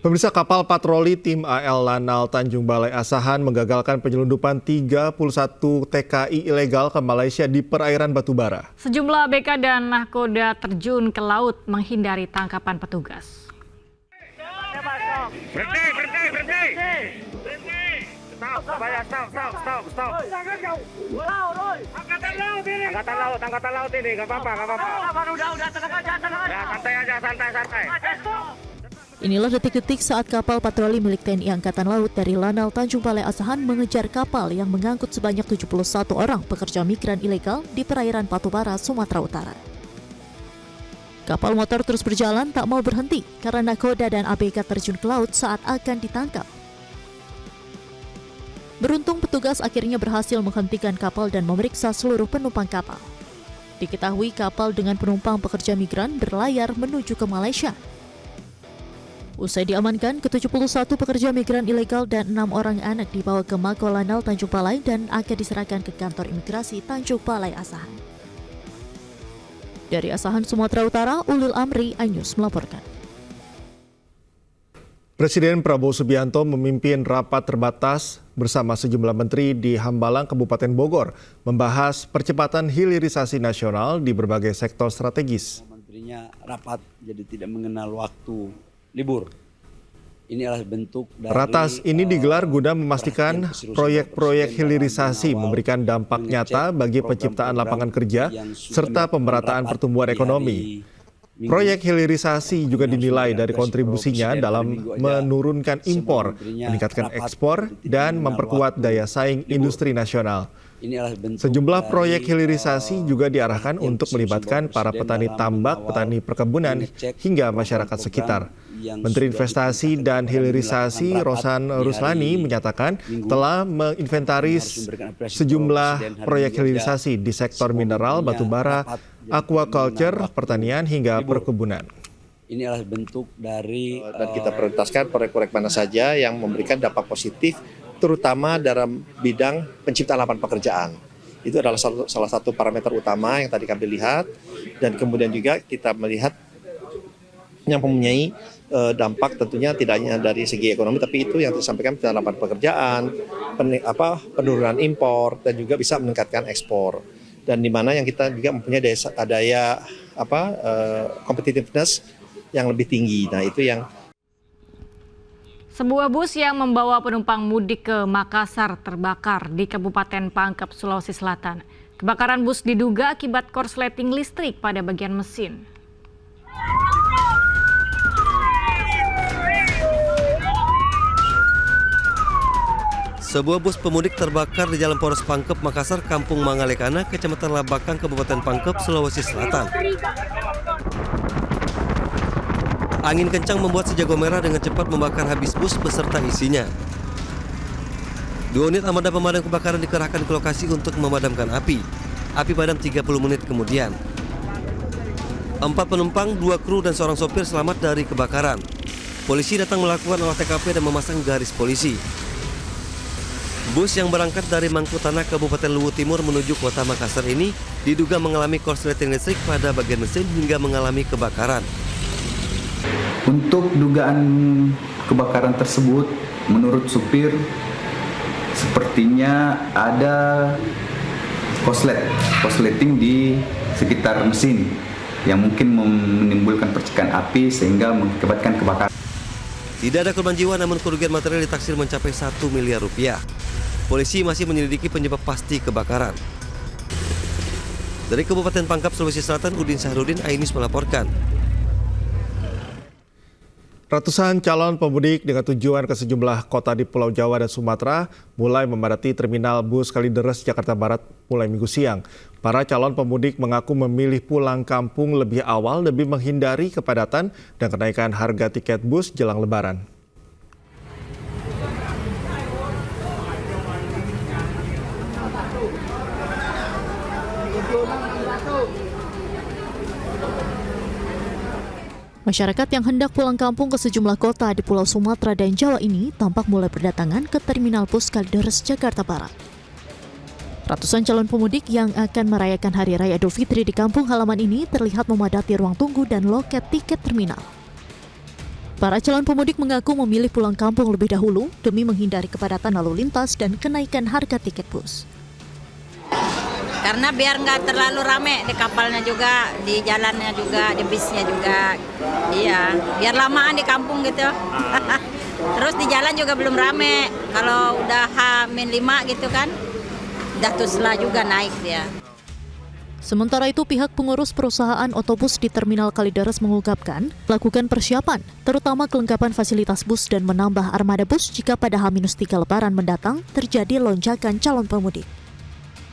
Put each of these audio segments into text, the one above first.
Pemirsa, kapal patroli tim AL Lanal Tanjung Balai Asahan menggagalkan penyelundupan 31 TKI ilegal ke Malaysia di perairan Batubara. Sejumlah ABK dan nahkoda terjun ke laut menghindari tangkapan petugas. Stop. Angkatan laut ini, nggak apa-apa. Udah, tenang aja, santai. Inilah detik-detik saat kapal patroli milik TNI Angkatan Laut dari Lanal Tanjung Balai Asahan mengejar kapal yang mengangkut sebanyak 71 orang pekerja migran ilegal di perairan Batubara, Sumatera Utara. Kapal motor terus berjalan tak mau berhenti karena nahkoda dan ABK terjun ke laut saat akan ditangkap. Beruntung petugas akhirnya berhasil menghentikan kapal dan memeriksa seluruh penumpang kapal. Diketahui kapal dengan penumpang pekerja migran berlayar menuju ke Malaysia. Usai diamankan, ke-71 pekerja migran ilegal dan 6 orang anak dibawa ke Mako Lanal Tanjung Balai dan akan diserahkan ke kantor imigrasi Tanjung Balai Asahan. Dari Asahan, Sumatera Utara, Ulil Amri, iNews melaporkan. Presiden Prabowo Subianto memimpin rapat terbatas bersama sejumlah menteri di Hambalang, Kabupaten Bogor, membahas percepatan hilirisasi nasional di berbagai sektor strategis. Menterinya rapat, jadi tidak mengenal waktu libur. Ini adalah bentuk dari ratas ini digelar guna memastikan proyek-proyek hilirisasi memberikan dampak nyata bagi penciptaan lapangan kerja serta pemerataan pertumbuhan ekonomi. Proyek hilirisasi juga dinilai dari kontribusinya dalam menurunkan impor, meningkatkan ekspor, dan memperkuat daya saing industri nasional. Sejumlah proyek hilirisasi juga diarahkan untuk melibatkan para petani tambak, petani perkebunan, hingga masyarakat sekitar. Menteri Investasi dan Hilirisasi Rosan Ruslani menyatakan telah menginventaris sejumlah proyek hilirisasi di sektor mineral, batubara, aquaculture, pertanian, hingga perkebunan. Ini adalah bentuk dari dan kita prioritaskan proyek-proyek mana saja yang memberikan dampak positif, terutama dalam bidang penciptaan lapangan pekerjaan. Itu adalah salah satu parameter utama yang tadi kami lihat, dan kemudian juga kita melihat yang mempunyai dampak tentunya tidak hanya dari segi ekonomi, tapi itu yang disampaikan penciptaan lapangan pekerjaan, penurunan impor, dan juga bisa meningkatkan ekspor. Dan di mana yang kita juga mempunyai daya competitiveness yang lebih tinggi. Nah, itu yang Sebuah bus yang membawa penumpang mudik ke Makassar terbakar di Kabupaten Pangkep, Sulawesi Selatan. Kebakaran bus diduga akibat korsleting listrik pada bagian mesin. Sebuah bus pemudik terbakar di Jalan Poros Pangkep, Makassar, Kampung Mangalekana, Kecamatan Labakang, Kabupaten Pangkep, Sulawesi Selatan. Angin kencang membuat si jago merah dengan cepat membakar habis bus beserta isinya. 2 unit armada pemadam kebakaran dikerahkan ke lokasi untuk memadamkan api. Api padam 30 menit kemudian. 4 penumpang, 2 kru dan seorang sopir selamat dari kebakaran. Polisi datang melakukan olah TKP dan memasang garis polisi. Bus yang berangkat dari Mangkutanah, Kabupaten Luwu Timur menuju kota Makassar ini diduga mengalami korsleting listrik pada bagian mesin hingga mengalami kebakaran. Untuk dugaan kebakaran tersebut, menurut supir, sepertinya ada korsleting di sekitar mesin yang mungkin menimbulkan percikan api sehingga mengakibatkan kebakaran. Tidak ada korban jiwa, namun kerugian material ditaksir mencapai 1 miliar rupiah. Polisi masih menyelidiki penyebab pasti kebakaran. Dari Kabupaten Pangkep, Sulawesi Selatan, Udin Sahrudin, iNews melaporkan. Ratusan calon pemudik dengan tujuan ke sejumlah kota di Pulau Jawa dan Sumatera mulai memadati terminal bus Kalideres, Jakarta Barat mulai Minggu siang. Para calon pemudik mengaku memilih pulang kampung lebih awal demi menghindari kepadatan dan kenaikan harga tiket bus jelang Lebaran. Masyarakat yang hendak pulang kampung ke sejumlah kota di Pulau Sumatera dan Jawa ini tampak mulai berdatangan ke terminal bus Kalideres, Jakarta Barat. Ratusan calon pemudik yang akan merayakan Hari Raya Idul Fitri di kampung halaman ini terlihat memadati ruang tunggu dan loket tiket terminal. Para calon pemudik mengaku memilih pulang kampung lebih dahulu demi menghindari kepadatan lalu lintas dan kenaikan harga tiket bus. Karena biar nggak terlalu rame di kapalnya juga, di jalannya juga, di bisnya juga. Iya, biar lamaan di kampung gitu. Terus di jalan juga belum rame. Kalau udah H-5 gitu kan, udah tusla juga naik dia. Sementara itu, pihak pengurus perusahaan otobus di Terminal Kalideres mengungkapkan lakukan persiapan, terutama kelengkapan fasilitas bus dan menambah armada bus jika pada H-3 Lebaran mendatang terjadi lonjakan calon pemudik.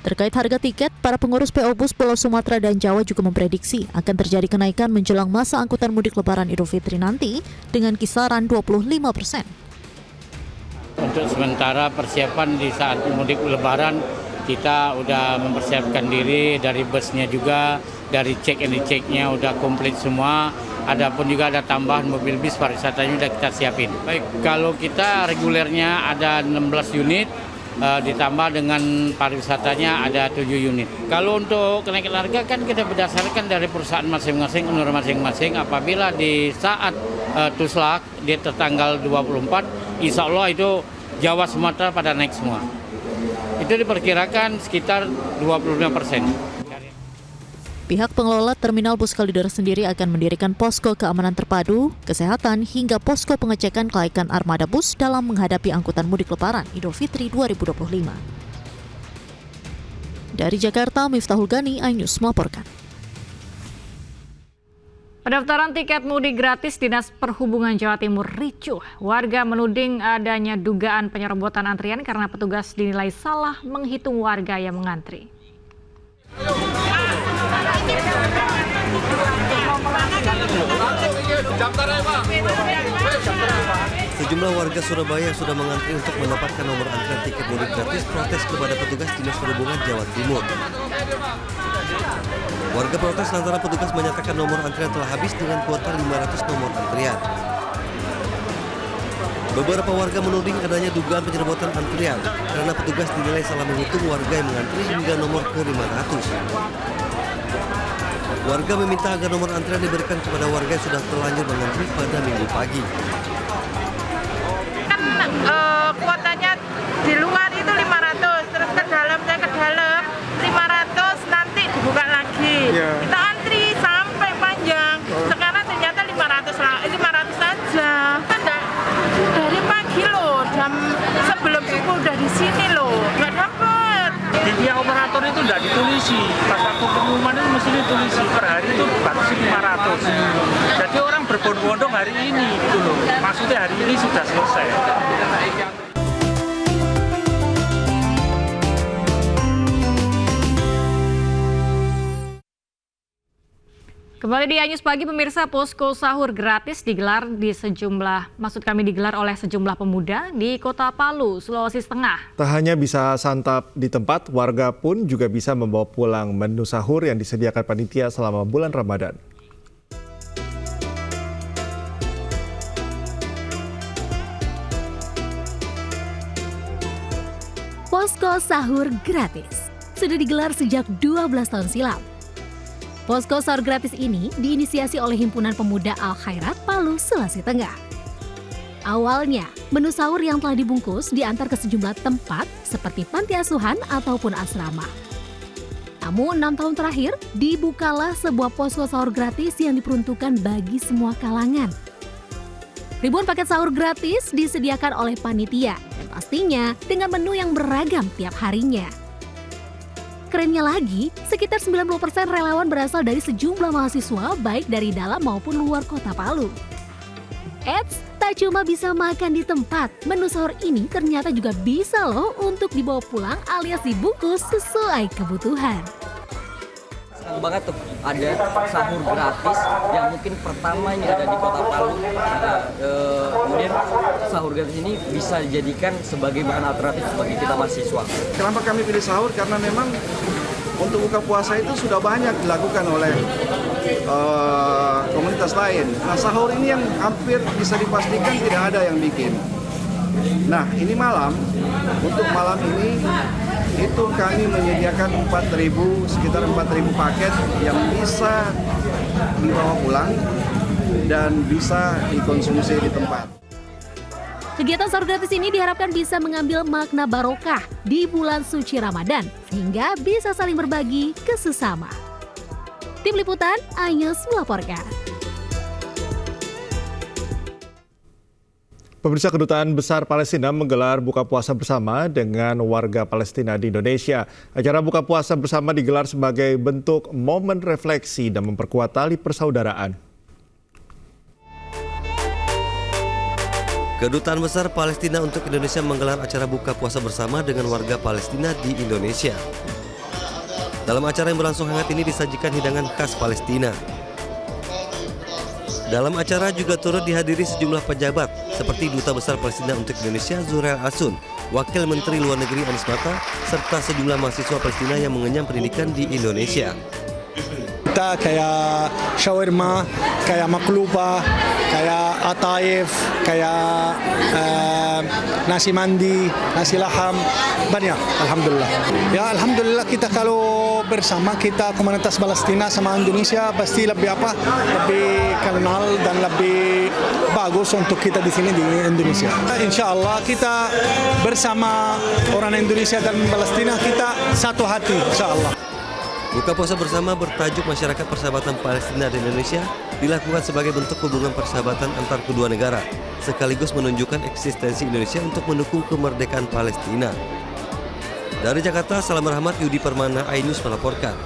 Terkait harga tiket, para pengurus PO Bus Pulau Sumatera dan Jawa juga memprediksi akan terjadi kenaikan menjelang masa angkutan mudik Lebaran Idul Fitri nanti dengan kisaran 25%. Untuk sementara persiapan di saat mudik Lebaran, kita udah mempersiapkan diri dari busnya juga, dari check and rechecknya udah komplit semua. Adapun juga ada tambahan mobil bis pariwisatanya udah kita siapin. Baik, kalau kita regulernya ada 16 unit, ditambah dengan pariwisatanya ada 7 unit. Kalau untuk kenaikan harga kan kita berdasarkan dari perusahaan masing-masing, owner masing-masing. Apabila di saat tuslak di tanggal 24, insya Allah itu Jawa Sumatera pada naik semua. Itu diperkirakan sekitar 25%. Pihak pengelola Terminal Bus Kalideres sendiri akan mendirikan posko keamanan terpadu, kesehatan, hingga posko pengecekan kelaikan armada bus dalam menghadapi angkutan mudik Lebaran Idul Fitri 2025. Dari Jakarta, Miftahul Gani, iNews melaporkan. Pendaftaran tiket mudik gratis Dinas Perhubungan Jawa Timur ricuh. Warga menuding adanya dugaan penyerobotan antrian karena petugas dinilai salah menghitung warga yang mengantri. Sejumlah warga Surabaya sudah mengantri untuk mendapatkan nomor antrian tiket mudik gratis protes kepada petugas Dinas Perhubungan Jawa Timur. Warga protes lantaran petugas menyatakan nomor antrian telah habis dengan kuota 500 nomor antrian. Beberapa warga menuding adanya dugaan penyerobotan antrian karena petugas dinilai salah menghitung warga yang mengantri hingga nomor ke-500. Warga meminta agar nomor antrian diberikan kepada warga yang sudah terlanjur mengantri pada Minggu pagi. Kan kuotanya di luar itu 500, terus ke dalam 500, nanti dibuka lagi. Kita antri sampai panjang. Sekarang ternyata 500 saja. Kan dari pagi loh, jam sebelum subuh udah di sini loh, nggak dapet. Di pihak operator itu udah ditulisi, pas waktu pengumuman itu mesti ditulisi per hari itu batasi 500. Jadi orang berbondong-bondong hari ini gitu loh. Maksudnya hari ini sudah selesai. Kembali di iNews Pagi, pemirsa, posko sahur gratis digelar oleh sejumlah pemuda di Kota Palu, Sulawesi Tengah. Tak hanya bisa santap di tempat, warga pun juga bisa membawa pulang menu sahur yang disediakan panitia selama bulan Ramadan. Posko sahur gratis sudah digelar sejak 12 tahun silam. Posko sahur gratis ini diinisiasi oleh Himpunan Pemuda Al-Khairat Palu, Sulawesi Tengah. Awalnya, menu sahur yang telah dibungkus diantar ke sejumlah tempat seperti panti asuhan ataupun asrama. Namun 6 tahun terakhir, dibukalah sebuah posko sahur gratis yang diperuntukkan bagi semua kalangan. Ribuan paket sahur gratis disediakan oleh panitia dan pastinya dengan menu yang beragam tiap harinya. Kerennya lagi, sekitar 90% relawan berasal dari sejumlah mahasiswa baik dari dalam maupun luar kota Palu. Eits, tak cuma bisa makan di tempat, menu sahur ini ternyata juga bisa loh untuk dibawa pulang alias dibungkus sesuai kebutuhan. Senang banget tuh ada sahur gratis yang mungkin pertamanya ada di Kota Palu. Kemudian sahur gratis ini bisa dijadikan sebagai bahan alternatif bagi kita mahasiswa. Kenapa kami pilih sahur? Karena memang untuk buka puasa itu sudah banyak dilakukan oleh komunitas lain. Nah, sahur ini yang hampir bisa dipastikan tidak ada yang bikin. Nah, ini untuk malam ini itu kami menyediakan sekitar 4.000 paket yang bisa dibawa pulang dan bisa dikonsumsi di tempat. Kegiatan sahur gratis ini diharapkan bisa mengambil makna barokah di bulan suci Ramadan, sehingga bisa saling berbagi ke sesama. Tim Liputan, Ayus melaporkan. Pemirsa, Kedutaan Besar Palestina menggelar buka puasa bersama dengan warga Palestina di Indonesia. Acara buka puasa bersama digelar sebagai bentuk momen refleksi dan memperkuat tali persaudaraan. Kedutaan Besar Palestina untuk Indonesia menggelar acara buka puasa bersama dengan warga Palestina di Indonesia. Dalam acara yang berlangsung hangat ini disajikan hidangan khas Palestina. Dalam acara juga turut dihadiri sejumlah pejabat seperti Duta Besar Palestina untuk Indonesia Zurel Asun, Wakil Menteri Luar Negeri Anies Mata, serta sejumlah mahasiswa Palestina yang mengenyam pendidikan di Indonesia. Kita kayak shawarma, kayak makluba, kayak ataif, kayak nasi mandi, nasi laham, banyak, alhamdulillah. Ya alhamdulillah kita kalau bersama kita komunitas Palestina sama Indonesia pasti lebih lebih kenal dan lebih bagus untuk kita di sini di Indonesia. Insya Allah kita bersama orang Indonesia dan Palestina kita satu hati, insya Allah. Buka puasa bersama bertajuk Masyarakat Persahabatan Palestina dan Indonesia dilakukan sebagai bentuk hubungan persahabatan antar kedua negara, sekaligus menunjukkan eksistensi Indonesia untuk mendukung kemerdekaan Palestina. Dari Jakarta, Salam Rahmat, Yudi Permana, Ainus melaporkan.